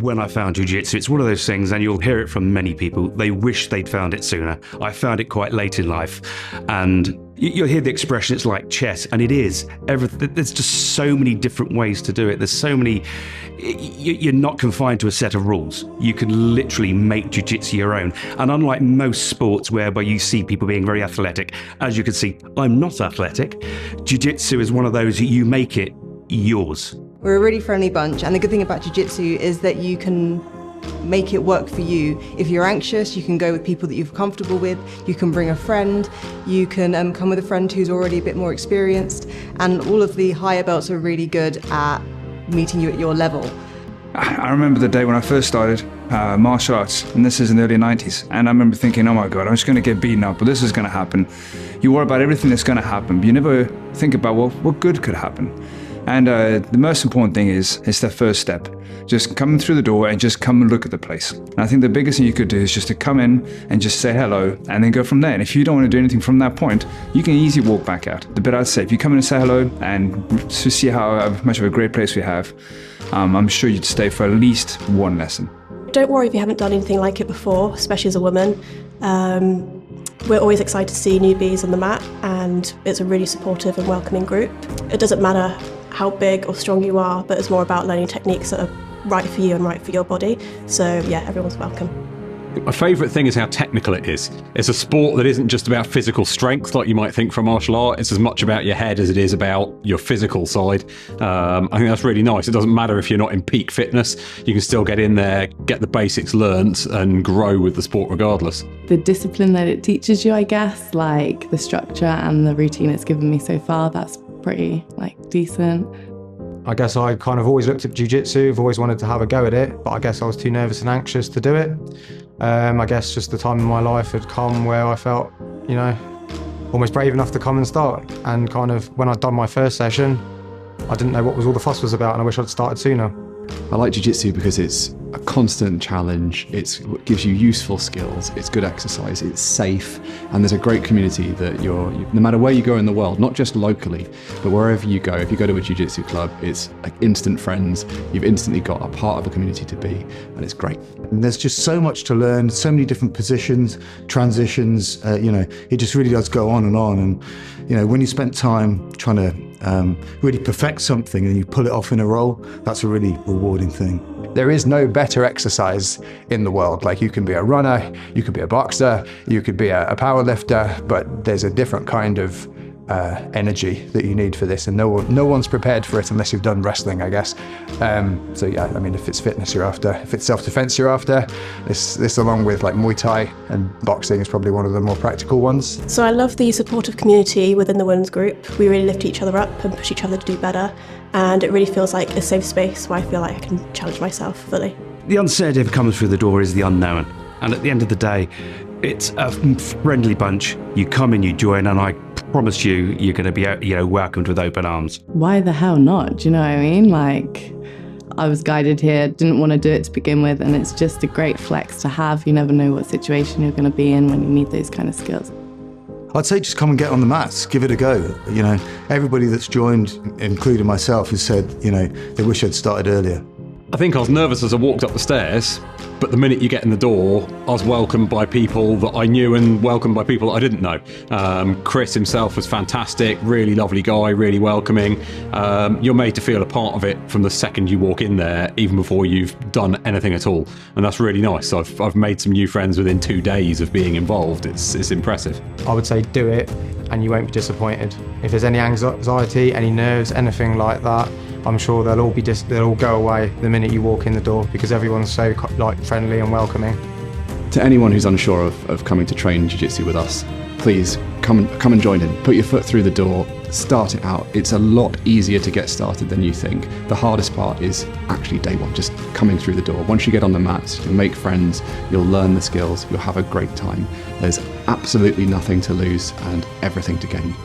when I found jiu-jitsu. It's one of those things, and you'll hear it from many people, they wish they'd found it sooner. I found it quite late in life, and you'll hear the expression, it's like chess, and it is. There's just so many different ways to do it. There's so many, you're not confined to a set of rules. You can literally make jiu-jitsu your own. And unlike most sports whereby you see people being very athletic, as you can see, I'm not athletic. Jiu-jitsu is one of those, you make it yours. We're a really friendly bunch, and the good thing about jiu-jitsu is that you can make it work for you. If you're anxious, you can go with people that you're comfortable with. You can bring a friend. You can come with a friend who's already a bit more experienced. And all of the higher belts are really good at meeting you at your level. I remember the day when I first started martial arts, and this is in the early 90s. And I remember thinking, oh my God, I'm just going to get beaten up, but this is going to happen. You worry about everything that's going to happen, but you never think about, well, what good could happen? And the most important thing is the first step. Just come through the door and just come and look at the place. And I think the biggest thing you could do is just to come in and just say hello and then go from there. And if you don't want to do anything from that point, you can easily walk back out. The bit I'd say, if you come in and say hello and to see how much of a great place we have, I'm sure you'd stay for at least one lesson. Don't worry if you haven't done anything like it before, especially as a woman. We're always excited to see newbies on the mat, and it's a really supportive and welcoming group. It doesn't matter how big or strong you are, but it's more about learning techniques that are right for you and right for your body. So yeah, everyone's welcome. My favourite thing is how technical it is. It's a sport that isn't just about physical strength like you might think from martial art. It's as much about your head as it is about your physical side. I think that's really nice. It doesn't matter if you're not in peak fitness. You can still get in there, get the basics learnt and grow with the sport regardless. The discipline that it teaches you, I guess, like the structure and the routine it's given me so far, that's pretty decent. I guess I kind of always looked at jiu-jitsu, I've always wanted to have a go at it, but I guess I was too nervous and anxious to do it. I guess just the time in my life had come where I felt, almost brave enough to come and start. And kind of when I'd done my first session, I didn't know what all the fuss was about, and I wish I'd started sooner. I like jiu-jitsu because it's a constant challenge, it gives you useful skills, it's good exercise, it's safe, and there's a great community that no matter where you go in the world, not just locally, but wherever you go, if you go to a jiu-jitsu club, it's like instant friends, you've instantly got a part of a community to be, and it's great. And there's just so much to learn, so many different positions, transitions, it just really does go on. And, when you spend time trying to really perfect something and you pull it off in a roll, that's a really rewarding thing. There is no better exercise in the world. Like, you can be a runner, you could be a boxer, you could be a power lifter, but there's a different kind of energy that you need for this, and no one's prepared for it unless you've done wrestling, I guess. So yeah, I mean, if it's fitness you're after, if it's self-defense you're after, this along with like Muay Thai and boxing is probably one of the more practical ones. So I love the supportive community within the women's group. We really lift each other up and push each other to do better, and it really feels like a safe space where I feel like I can challenge myself fully. The unsaid who comes through the door is the unknown, and at the end of the day, it's a friendly bunch. You come in, you join, and I promise you, you're going to be, welcomed with open arms. Why the hell not? Do you know what I mean? Like, I was guided here, didn't want to do it to begin with, and it's just a great flex to have. You never know what situation you're going to be in when you need those kind of skills. I'd say just come and get on the mats, give it a go. Everybody that's joined, including myself, has said, they wish I'd started earlier. I think I was nervous as I walked up the stairs, but the minute you get in the door, I was welcomed by people that I knew and welcomed by people that I didn't know. Chris himself was fantastic, really lovely guy, really welcoming. You're made to feel a part of it from the second you walk in there, even before you've done anything at all. And that's really nice. I've made some new friends within 2 days of being involved. It's impressive. I would say do it and you won't be disappointed. If there's any anxiety, any nerves, anything like that, I'm sure they'll all go away the minute you walk in the door, because everyone's so friendly and welcoming. To anyone who's unsure of coming to train jiu-jitsu with us, please come and join in. Put your foot through the door, start it out. It's a lot easier to get started than you think. The hardest part is actually day one, just coming through the door. Once you get on the mats, you'll make friends, you'll learn the skills, you'll have a great time. There's absolutely nothing to lose and everything to gain.